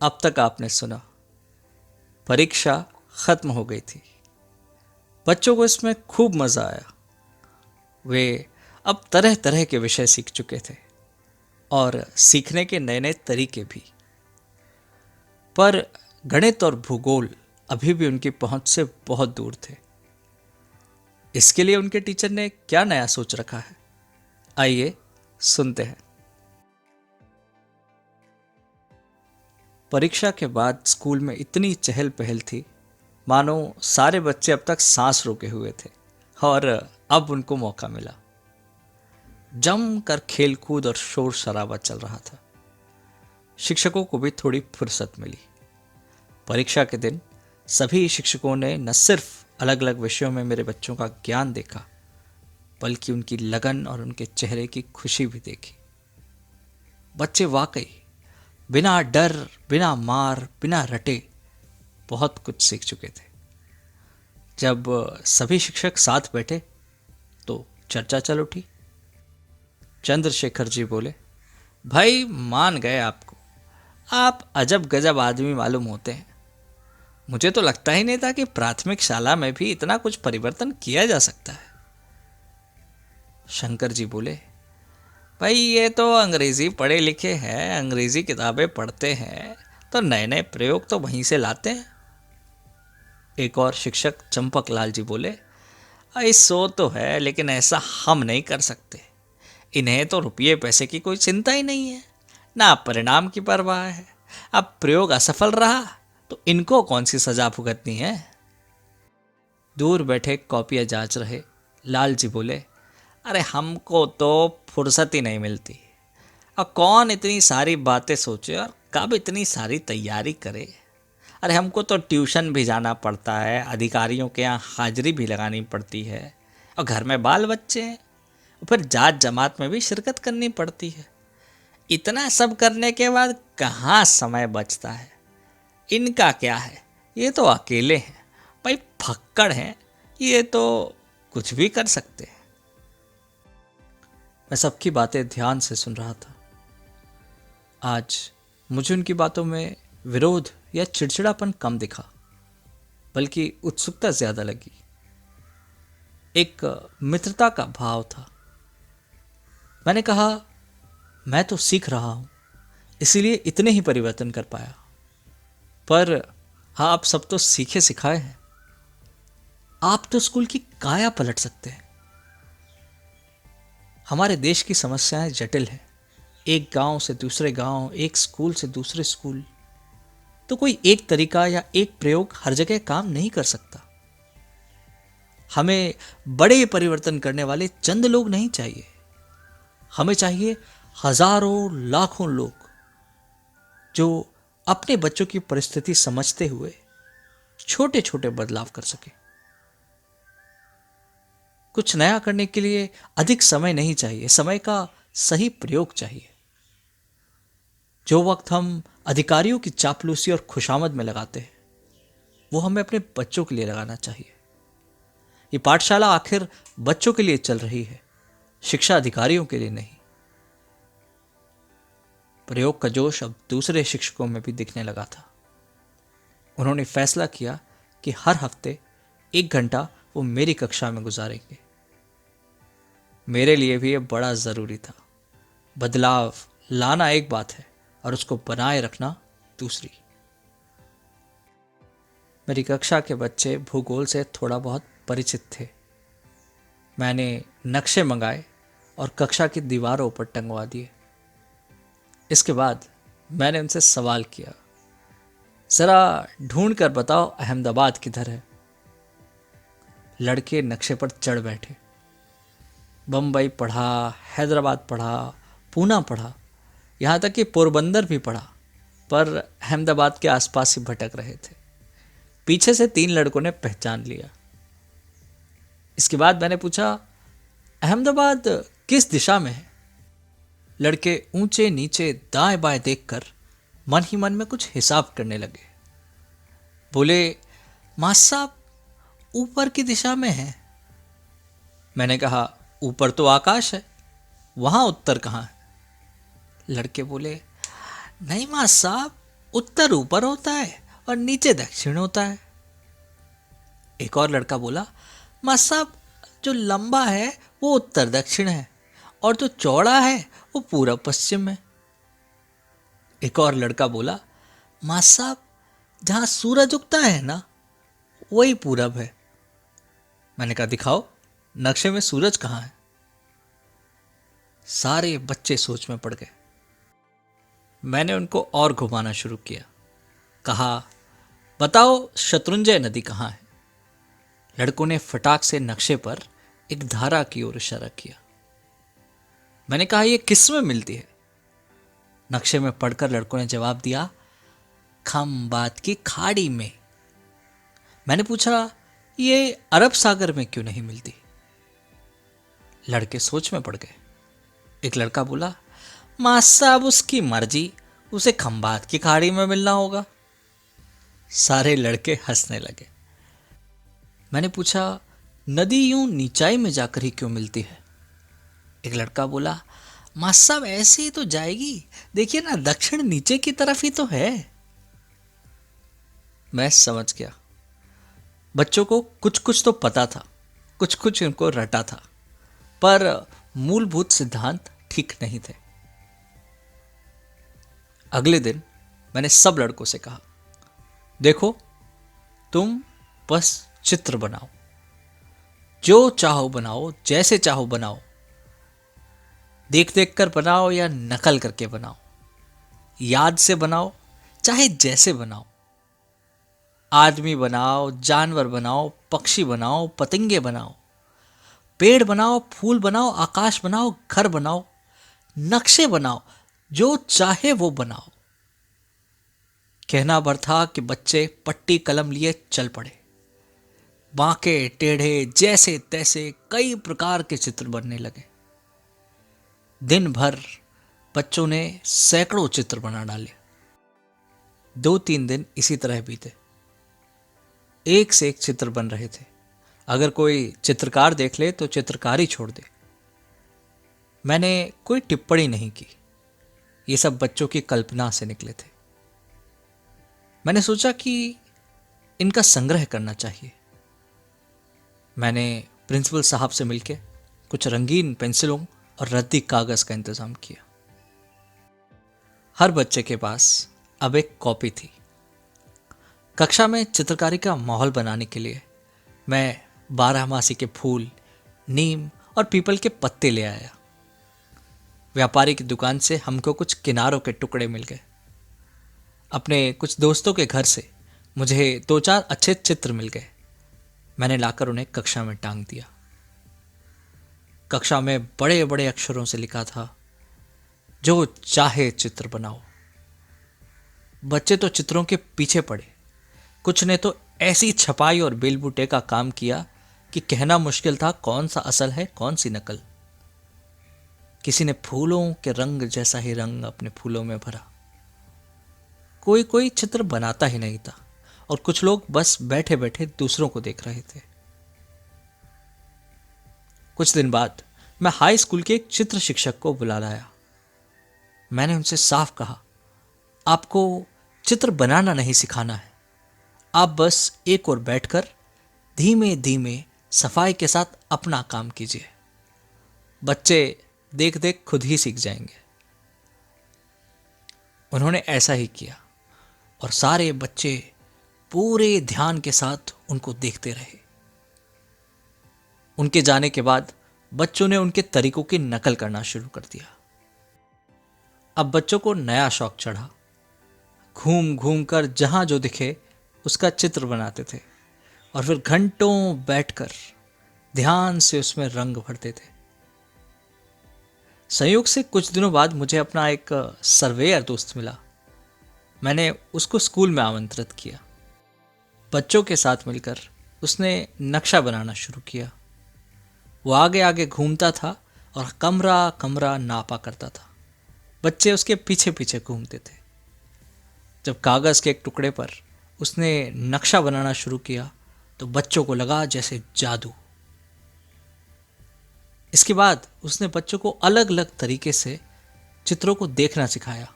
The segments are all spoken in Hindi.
अब तक आपने सुना, परीक्षा खत्म हो गई थी। बच्चों को इसमें खूब मजा आया। वे अब तरह तरह के विषय सीख चुके थे और सीखने के नए नए तरीके भी। पर गणित और भूगोल अभी भी उनकी पहुंच से बहुत दूर थे। इसके लिए उनके टीचर ने क्या नया सोच रखा है, आइए सुनते हैं। परीक्षा के बाद स्कूल में इतनी चहल पहल थी, मानो सारे बच्चे अब तक सांस रोके हुए थे और अब उनको मौका मिला। जमकर खेल कूद और शोर शराबा चल रहा था। शिक्षकों को भी थोड़ी फुर्सत मिली। परीक्षा के दिन सभी शिक्षकों ने न सिर्फ अलग अलग विषयों में मेरे बच्चों का ज्ञान देखा, बल्कि उनकी लगन और उनके चेहरे की खुशी भी देखी। बच्चे वाकई बिना डर, बिना मार, बिना रटे बहुत कुछ सीख चुके थे। जब सभी शिक्षक साथ बैठे तो चर्चा चल उठी। चंद्रशेखर जी बोले, भाई मान गए आपको, आप अजब गजब आदमी मालूम होते हैं। मुझे तो लगता ही नहीं था कि प्राथमिक शाला में भी इतना कुछ परिवर्तन किया जा सकता है। शंकर जी बोले, भाई ये तो अंग्रेजी पढ़े लिखे हैं, अंग्रेजी किताबें पढ़ते हैं तो नए नए प्रयोग तो वहीं से लाते हैं। एक और शिक्षक चंपक लाल जी बोले, सो तो है, लेकिन ऐसा हम नहीं कर सकते। इन्हें तो रुपये पैसे की कोई चिंता ही नहीं है, ना परिणाम की परवाह है। अब प्रयोग असफल रहा तो इनको कौन सी सजा भुगतनी है। दूर बैठे कॉपियां जांच रहे लाल जी बोले, अरे हमको तो फुर्सत ही नहीं मिलती। अब कौन इतनी सारी बातें सोचे और कब इतनी सारी तैयारी करे। अरे हमको तो ट्यूशन भी जाना पड़ता है, अधिकारियों के यहाँ हाजिरी भी लगानी पड़ती है, और घर में बाल बच्चे हैं, फिर जात जमात में भी शिरकत करनी पड़ती है। इतना सब करने के बाद कहाँ समय बचता है। इनका क्या है, ये तो अकेले हैं, भाई फक्कड़ हैं, ये तो कुछ भी कर सकते हैं। मैं सबकी बातें ध्यान से सुन रहा था। आज मुझे उनकी बातों में विरोध या चिड़चिड़ापन कम दिखा, बल्कि उत्सुकता ज्यादा लगी। एक मित्रता का भाव था। मैंने कहा, मैं तो सीख रहा हूं, इसीलिए इतने ही परिवर्तन कर पाया। पर हाँ, आप सब तो सीखे सिखाए हैं। आप तो स्कूल की काया पलट सकते हैं। हमारे देश की समस्याएं जटिल हैं। एक गांव से दूसरे गांव, एक स्कूल से दूसरे स्कूल, तो कोई एक तरीका या एक प्रयोग हर जगह काम नहीं कर सकता। हमें बड़े परिवर्तन करने वाले चंद लोग नहीं चाहिए। हमें चाहिए हजारों लाखों लोग जो अपने बच्चों की परिस्थिति समझते हुए छोटे छोटे बदलाव कर सके। कुछ नया करने के लिए अधिक समय नहीं चाहिए, समय का सही प्रयोग चाहिए। जो वक्त हम अधिकारियों की चापलूसी और खुशामद में लगाते हैं, वो हमें अपने बच्चों के लिए लगाना चाहिए। ये पाठशाला आखिर बच्चों के लिए चल रही है, शिक्षा अधिकारियों के लिए नहीं। प्रयोग का जोश अब दूसरे शिक्षकों में भी दिखने लगा था। उन्होंने फैसला किया कि हर हफ्ते 1 घंटा वो मेरी कक्षा में गुजारेंगे। मेरे लिए भी ये बड़ा जरूरी था। बदलाव लाना एक बात है और उसको बनाए रखना दूसरी। मेरी कक्षा के बच्चे भूगोल से थोड़ा बहुत परिचित थे। मैंने नक्शे मंगाए और कक्षा की दीवारों पर टंगवा दिए। इसके बाद मैंने उनसे सवाल किया, जरा ढूंढ कर बताओ अहमदाबाद किधर है। लड़के नक्शे पर चढ़ बैठे। बम्बई पढ़ा, हैदराबाद पढ़ा, पूना पढ़ा, यहाँ तक कि पोरबंदर भी पढ़ा, पर अहमदाबाद के आसपास ही भटक रहे थे। पीछे से 3 लड़कों ने पहचान लिया। इसके बाद मैंने पूछा, अहमदाबाद किस दिशा में है। लड़के ऊंचे नीचे दाएं बाएं देखकर मन ही मन में कुछ हिसाब करने लगे। बोले, मास्टर साहब ऊपर की दिशा में है। मैंने कहा, ऊपर तो आकाश है, वहां उत्तर कहाँ है। लड़के बोले, नहीं मास्टर साहब, उत्तर ऊपर होता है और नीचे दक्षिण होता है। एक और लड़का बोला, मास्टर साहब, जो लंबा है वो उत्तर दक्षिण है और जो चौड़ा है वो पूरब पश्चिम है। एक और लड़का बोला, मास्टर साहब, जहां सूरज उगता है ना वही पूरब है। मैंने कहा, दिखाओ नक्शे में सूरज कहाँ है। सारे बच्चे सोच में पड़ गए। मैंने उनको और घुमाना शुरू किया। कहा, बताओ शत्रुंजय नदी कहाँ है। लड़कों ने फटाक से नक्शे पर एक धारा की ओर इशारा किया। मैंने कहा, यह किस में मिलती है। नक्शे में पढ़कर लड़कों ने जवाब दिया, खंबात की खाड़ी में। मैंने पूछा, ये अरब सागर में क्यों नहीं मिलती। लड़के सोच में पड़ गए। एक लड़का बोला, मास्टर साहब, उसकी मर्जी, उसे खंबात की खाड़ी में मिलना होगा। सारे लड़के हंसने लगे। मैंने पूछा, नदी यूं नीचाई में जाकर ही क्यों मिलती है। एक लड़का बोला, मास्टर साहब, ऐसे ही तो जाएगी, देखिए ना, दक्षिण नीचे की तरफ ही तो है। मैं समझ गया। बच्चों को कुछ कुछ तो पता था, कुछ कुछ उनको रटा था, पर मूलभूत सिद्धांत ठीक नहीं थे। अगले दिन मैंने सब लड़कों से कहा, देखो, तुम बस चित्र बनाओ, जो चाहो बनाओ, जैसे चाहो बनाओ, देख देख कर बनाओ या नकल करके बनाओ, याद से बनाओ, चाहे जैसे बनाओ। आदमी बनाओ, जानवर बनाओ, पक्षी बनाओ, पतंगे बनाओ, पेड़ बनाओ, फूल बनाओ, आकाश बनाओ, घर बनाओ, नक्शे बनाओ, जो चाहे वो बनाओ। कहना भर था कि बच्चे पट्टी कलम लिए चल पड़े। बांके टेढ़े जैसे तैसे कई प्रकार के चित्र बनने लगे। दिन भर बच्चों ने सैकड़ों चित्र बना डाले। 2-3 दिन इसी तरह बीते। एक से एक चित्र बन रहे थे। अगर कोई चित्रकार देख ले तो चित्रकारी छोड़ दे। मैंने कोई टिप्पणी नहीं की। ये सब बच्चों की कल्पना से निकले थे। मैंने सोचा कि इनका संग्रह करना चाहिए। मैंने प्रिंसिपल साहब से मिलकर कुछ रंगीन पेंसिलों और रद्दी कागज का इंतजाम किया। हर बच्चे के पास अब एक कॉपी थी। कक्षा में चित्रकारी का माहौल बनाने के लिए मैं 12मासी के फूल, नीम और पीपल के पत्ते ले आया। व्यापारी की दुकान से हमको कुछ किनारों के टुकड़े मिल गए। अपने कुछ दोस्तों के घर से मुझे 2-4 अच्छे चित्र मिल गए। मैंने लाकर उन्हें कक्षा में टांग दिया। कक्षा में बड़े बड़े अक्षरों से लिखा था, जो चाहे चित्र बनाओ। बच्चे तो चित्रों के पीछे पड़े। कुछ ने तो ऐसी छपाई और बेलबूटे का काम किया कि कहना मुश्किल था कौन सा असल है, कौन सी नकल। किसी ने फूलों के रंग जैसा ही रंग अपने फूलों में भरा। कोई कोई चित्र बनाता ही नहीं था और कुछ लोग बस बैठे बैठे दूसरों को देख रहे थे। कुछ दिन बाद मैं हाई स्कूल के एक चित्र शिक्षक को बुला लाया। मैंने उनसे साफ कहा, आपको चित्र बनाना नहीं सिखाना है, आप बस एक और बैठकर धीमे धीमे सफाई के साथ अपना काम कीजिए। बच्चे देख देख खुद ही सीख जाएंगे। उन्होंने ऐसा ही किया और सारे बच्चे पूरे ध्यान के साथ उनको देखते रहे। उनके जाने के बाद बच्चों ने उनके तरीकों की नकल करना शुरू कर दिया। अब बच्चों को नया शौक चढ़ा। घूम घूम कर जहां जो दिखे उसका चित्र बनाते थे और फिर घंटों बैठकर ध्यान से उसमें रंग भरते थे। संयोग से कुछ दिनों बाद मुझे अपना एक सर्वेयर दोस्त मिला। मैंने उसको स्कूल में आमंत्रित किया। बच्चों के साथ मिलकर उसने नक्शा बनाना शुरू किया। वो आगे आगे घूमता था और कमरा कमरा नापा करता था। बच्चे उसके पीछे पीछे घूमते थे। जब कागज के एक टुकड़े पर उसने नक्शा बनाना शुरू किया तो बच्चों को लगा जैसे जादू। इसके बाद उसने बच्चों को अलग अलग तरीके से चित्रों को देखना सिखाया।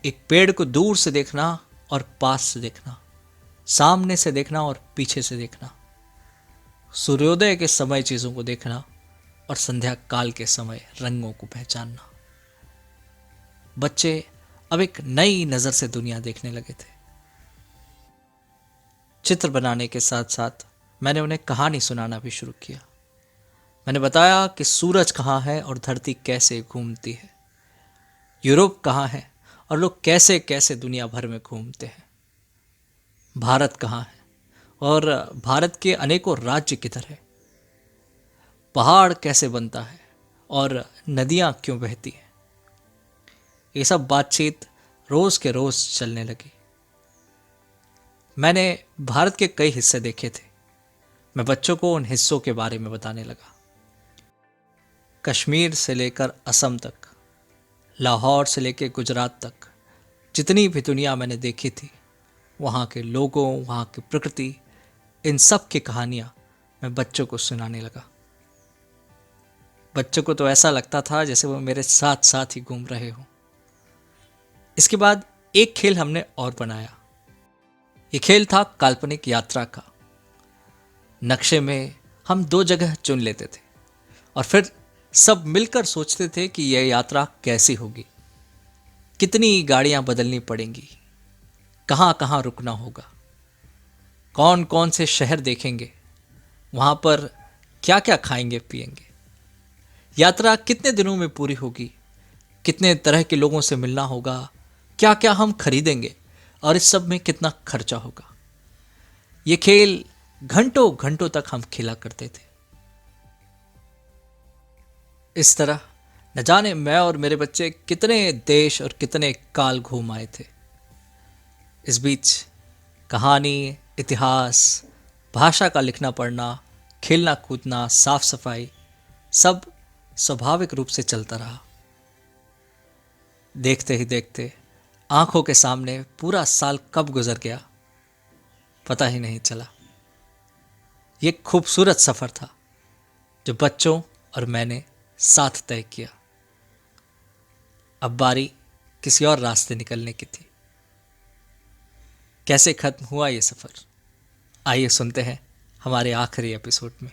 एक पेड़ को दूर से देखना और पास से देखना, सामने से देखना और पीछे से देखना, सूर्योदय के समय चीजों को देखना और संध्या काल के समय रंगों को पहचानना। बच्चे अब एक नई नजर से दुनिया देखने लगे थे। चित्र बनाने के साथ साथ मैंने उन्हें कहानी सुनाना भी शुरू किया। मैंने बताया कि सूरज कहाँ है और धरती कैसे घूमती है, यूरोप कहाँ है और लोग कैसे कैसे दुनिया भर में घूमते हैं, भारत कहाँ है और भारत के अनेकों राज्य किधर है, पहाड़ कैसे बनता है और नदियां क्यों बहती हैं। ये सब बातचीत रोज के रोज चलने लगी। मैंने भारत के कई हिस्से देखे थे। मैं बच्चों को उन हिस्सों के बारे में बताने लगा। कश्मीर से लेकर असम तक, लाहौर से लेकर गुजरात तक, जितनी भी दुनिया मैंने देखी थी, वहाँ के लोगों, वहाँ की प्रकृति, इन सब की कहानियाँ मैं बच्चों को सुनाने लगा। बच्चों को तो ऐसा लगता था जैसे वो मेरे साथ साथ ही घूम रहे हों। इसके बाद एक खेल हमने और बनाया। ये खेल था काल्पनिक यात्रा का। नक्शे में हम 2 जगह चुन लेते थे और फिर सब मिलकर सोचते थे कि यह यात्रा कैसी होगी, कितनी गाड़ियां बदलनी पड़ेंगी, कहाँ कहाँ रुकना होगा, कौन कौन से शहर देखेंगे, वहां पर क्या क्या खाएंगे पिएंगे, यात्रा कितने दिनों में पूरी होगी, कितने तरह के लोगों से मिलना होगा, क्या क्या हम खरीदेंगे और इस सब में कितना खर्चा होगा। ये खेल घंटों घंटों तक हम खेला करते थे। इस तरह न जाने मैं और मेरे बच्चे कितने देश और कितने काल घूम आए थे। इस बीच कहानी, इतिहास, भाषा का लिखना पढ़ना, खेलना कूदना, साफ सफाई, सब स्वाभाविक रूप से चलता रहा। देखते ही देखते आंखों के सामने पूरा साल कब गुजर गया पता ही नहीं चला। ये खूबसूरत सफर था जो बच्चों और मैंने साथ तय किया। अब बारी किसी और रास्ते निकलने की थी। कैसे खत्म हुआ ये सफर, आइए सुनते हैं हमारे आखिरी एपिसोड में।